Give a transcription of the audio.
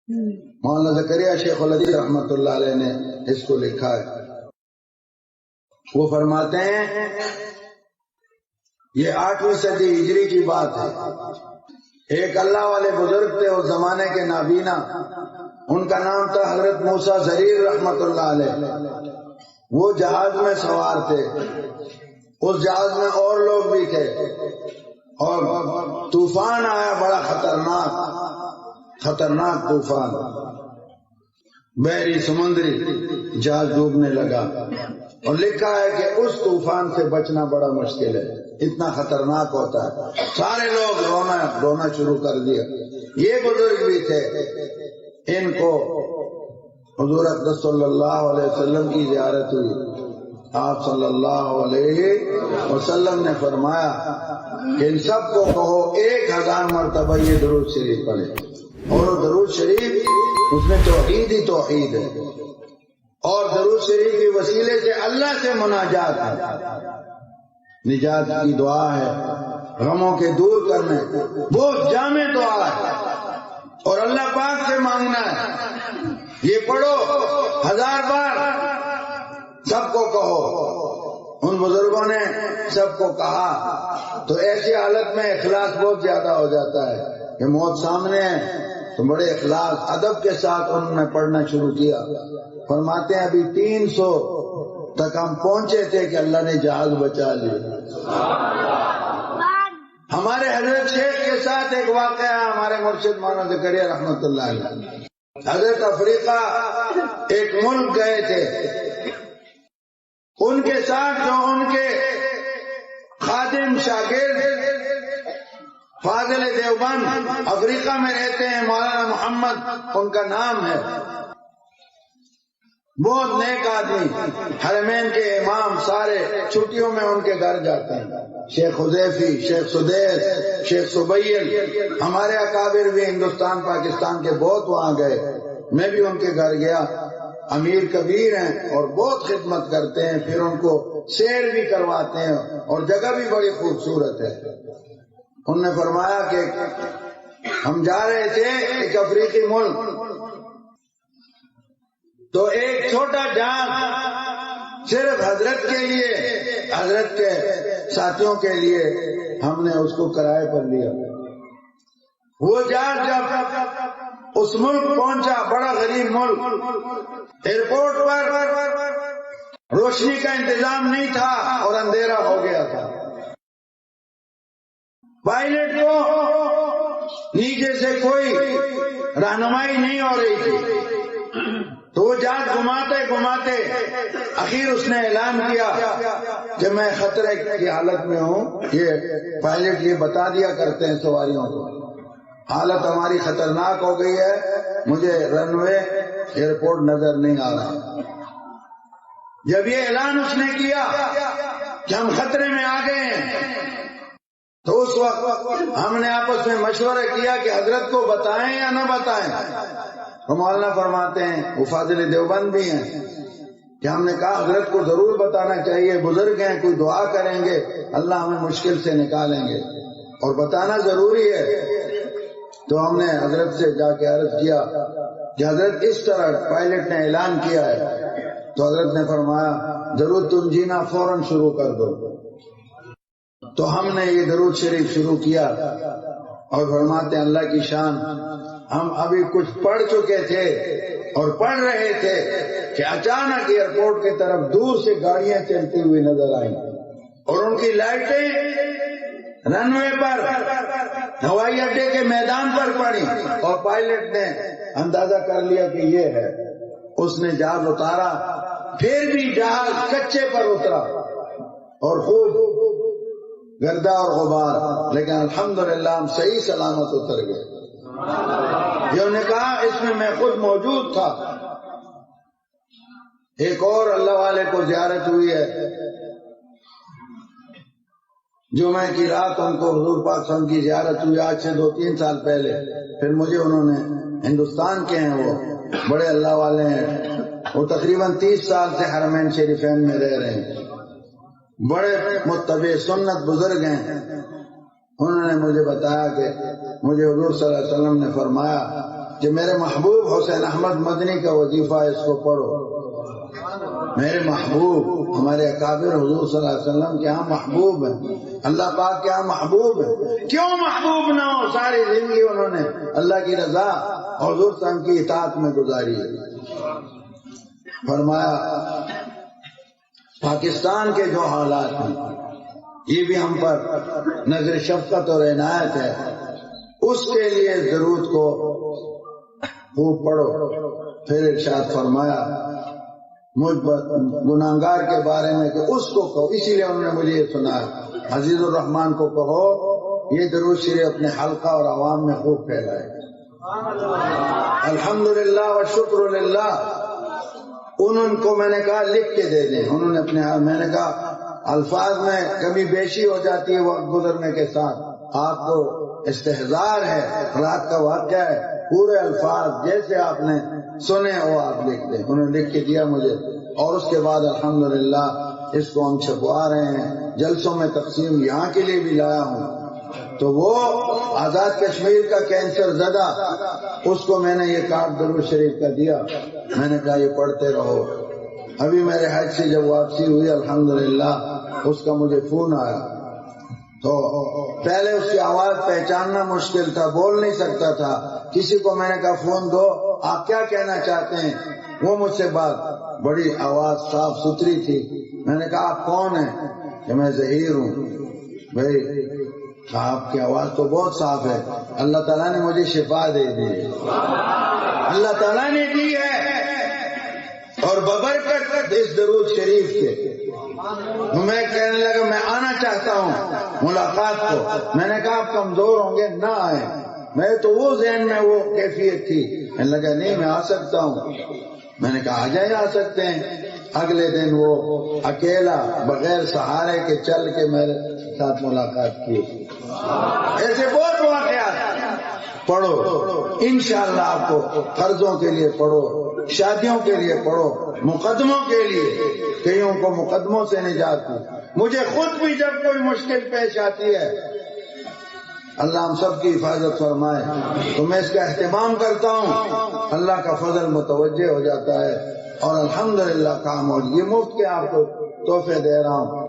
مولانا زکریا شیخ الحدیث رحمۃ اللہ علیہ نے اس کو لکھا ہے۔ وہ فرماتے ہیں یہ 8ویں صدی ہجری کی بات ہے، ایک اللہ والے بزرگ تھے اس زمانے کے نابینا، ان کا نام تھا حضرت موسیٰ ضریر رحمۃ اللہ علیہ۔ وہ جہاز میں سوار تھے، اس جہاز میں اور لوگ بھی تھے، اور طوفان آیا بڑا خطرناک طوفان، بحری سمندری، جہاز ڈوبنے لگا، اور لکھا ہے کہ اس طوفان سے بچنا بڑا مشکل ہے، اتنا خطرناک ہوتا ہے۔ سارے لوگ رونا شروع کر دیا۔ یہ بزرگ بھی تھے، ان کو حضور اقدس صلی اللہ علیہ وسلم کی زیارت ہوئی۔ آپ صلی اللہ علیہ وسلم نے فرمایا کہ ان سب کو کہو 1000 مرتبہ یہ درود شریف پڑھے، اور وہ درود شریف اس میں توحید ہی توحید ہے، اور درود شریف کے وسیلے سے اللہ سے مناجات ہے، نجات کی دعا ہے، غموں کے دور کرنے، بہت جامع دعا ہے، اور اللہ پاک سے مانگنا ہے۔ یہ پڑھو 1000 بار، سب کو کہو۔ ان بزرگوں نے سب کو کہا تو ایسی حالت میں اخلاص بہت زیادہ ہو جاتا ہے کہ موت سامنے ہے تو بڑے اخلاص ادب کے ساتھ انہوں نے پڑھنا شروع کیا۔ فرماتے ہیں ابھی 300 تک ہم پہنچے تھے کہ اللہ نے جہاز بچا لیا۔ ہمارے حضرت شیخ کے ساتھ ایک واقعہ ہے، ہمارے مرشد مولانا زکریا رحمۃ اللہ علیہ، حضرت افریقہ ایک ملک گئے تھے، ان کے ساتھ جو ان کے خادم شاگرد فاضل دیوبند افریقہ میں رہتے ہیں، مولانا محمد ان کا نام ہے، بہت نیک آدمی، حرمین کے امام، سارے چھٹیوں میں ان کے گھر جاتے ہیں، شیخ حذیفی، شیخ سدیس، شیخ سبیل، ہمارے اکابر بھی ہندوستان پاکستان کے بہت وہاں گئے، میں بھی ان کے گھر گیا۔ امیر کبیر ہیں اور بہت خدمت کرتے ہیں، پھر ان کو سیر بھی کرواتے ہیں، اور جگہ بھی بڑی خوبصورت ہے۔ انہوں نے فرمایا کہ ہم جا رہے تھے ایک افریقی ملک، تو ایک چھوٹا جہاز صرف حضرت کے لیے، حضرت کے ساتھیوں کے لیے ہم نے اس کو کرائے پر لیا۔ وہ جہاز جب اس ملک پہنچا، بڑا غریب ملک، ایئرپورٹ پر روشنی کا انتظام نہیں تھا اور اندھیرا ہو گیا تھا، پائلٹ کو نیچے سے کوئی رہنمائی نہیں ہو رہی تھی، تو وہ جہاز گھماتے اخیر اس نے اعلان کیا کہ میں خطرے کی حالت میں ہوں۔ یہ پائلٹ یہ بتا دیا کرتے ہیں سواریوں کو، حالت ہماری خطرناک ہو گئی ہے، مجھے رن وے ایئرپورٹ نظر نہیں آ رہا۔ جب یہ اعلان اس نے کیا کہ ہم خطرے میں آ گئے ہیں، تو اس وقت ہم نے آپس میں مشورہ کیا کہ حضرت کو بتائیں یا نہ بتائیں۔ مولانا فرماتے ہیں، وہ فاضل دیوبند بھی ہیں، کہ ہم نے کہا حضرت کو ضرور بتانا چاہیے، بزرگ ہیں، کوئی دعا کریں گے اللہ ہمیں مشکل سے نکالیں گے، اور بتانا ضروری ہے۔ تو ہم نے حضرت سے جا کے عرض کیا کہ حضرت اس طرح پائلٹ نے اعلان کیا ہے، تو حضرت نے فرمایا درود تم جینا فوراً شروع کر دو۔ تو ہم نے یہ درود شریف شروع کیا، اور فرماتے ہیں اللہ کی شان، ہم ابھی کچھ پڑھ چکے تھے اور پڑھ رہے تھے کہ اچانک ایئرپورٹ کی طرف دور سے گاڑیاں چلتی ہوئی نظر آئیں، اور ان کی لائٹیں رن وے پر، ہوائی اڈے کے میدان پر پڑی، اور پائلٹ نے اندازہ کر لیا کہ یہ ہے۔ اس نے جہاز اتارا، پھر بھی جہاز کچے پر اترا اور خوب گردہ اور غبار، لیکن الحمدللہ ہم صحیح سلامت اتر گئے۔ انہوں نے کہا اس میں میں خود موجود تھا۔ ایک اور اللہ والے کو زیارت ہوئی ہے، جمعہ کی رات ان کو حضور پاک صلی اللہ علیہ وسلم کی زیارت ہوئی، آج سے 2-3 سال پہلے۔ پھر مجھے انہوں نے، ہندوستان کے ہیں وہ، بڑے اللہ والے ہیں، وہ تقریباً 30 سال سے حرمین شریفین میں رہ رہے ہیں، بڑے متبع سنت بزرگ ہیں۔ انہوں نے مجھے بتایا کہ مجھے حضور صلی اللہ علیہ وسلم نے فرمایا کہ میرے محبوب حسین احمد مدنی کا وظیفہ اس کو پڑھو۔ میرے محبوب ہمارے اکابر حضور صلی اللہ علیہ وسلم کے ہاں محبوب ہیں، اللہ پاک کے ہاں محبوب ہے، کیوں محبوب نہ ہو؟ ساری زندگی انہوں نے اللہ کی رضا حضور صلی اللہ علیہ وسلم کی اطاعت میں گزاری ہے۔ فرمایا پاکستان کے جو حالات ہیں یہ بھی ہم پر نظر شفقت اور عنایت ہے، اس کے لیے ضرورت کو خوب پڑھو۔ پھر ارشاد فرمایا مجھ گناہگار کے بارے میں کہ اس کو کہو، اسی لیے انہوں نے مجھے یہ سنا ہے عزیز الرحمان کو کہو یہ درود شریف اپنے حلقہ اور عوام میں خوب پھیلائے۔ الحمدللہ و شکر للہ۔ انہوں کو میں نے کہا لکھ کے دے دیں، انہوں نے اپنے میں نے کہا الفاظ میں کمی بیشی ہو جاتی ہے وقت گزرنے کے ساتھ، آپ کو استحضار ہے، رات کا واقعہ ہے، پورے الفاظ جیسے آپ نے سنے وہ آپ لکھ دیں۔ انہوں نے لکھ کے دیا مجھے، اور اس کے بعد الحمدللہ اس کو ہم چھپوا رہے ہیں، جلسوں میں تقسیم یہاں کے لیے بھی لایا ہوں۔ تو وہ آزاد کشمیر کا کینسر زدہ، اس کو میں نے یہ کارڈ درود شریف کا دیا، میں نے کہا یہ پڑھتے رہو۔ ابھی میرے حج سے جب واپسی ہوئی الحمدللہ اس کا مجھے فون آیا، تو پہلے اس کی آواز پہچاننا مشکل تھا، بول نہیں سکتا تھا، کسی کو میں نے کہا فون دو آپ کیا کہنا چاہتے ہیں، وہ مجھ سے بات بڑی آواز صاف ستھری تھی، میں نے کہا آپ کون ہیں؟ کہ میں ظہیر ہوں۔ بھائی آپ کی آواز تو بہت صاف ہے، اللہ تعالیٰ نے مجھے شفا دے دی، اللہ تعالیٰ نے دی ہے، اور ببرکت اس درود شریف کے میں کہنے لگا میں آنا چاہتا ہوں ملاقات کو۔ میں نے کہا آپ کمزور ہوں گے نہ آئے، میں تو وہ ذہن میں وہ کیفیت تھی، میں لگا نہیں میں آ سکتا ہوں، میں نے کہا آ جائیں آ سکتے ہیں۔ اگلے دن وہ اکیلا بغیر سہارے کے چل کے میرے ساتھ ملاقات کی۔ ایسے بہت واقعات پڑھو انشاءاللہ، آپ کو قرضوں کے لیے پڑھو، شادیوں کے لیے پڑھو، مقدموں کے لیے، کئیوں کو مقدموں سے نجات دی۔ مجھے خود بھی جب کوئی مشکل پیش آتی ہے اللہ ہم سب کی حفاظت فرمائے، تو میں اس کا اہتمام کرتا ہوں، اللہ کا فضل متوجہ ہو جاتا ہے، اور الحمدللہ کام ہو۔ یہ مفت کے آپ کو تحفے دے رہا ہوں۔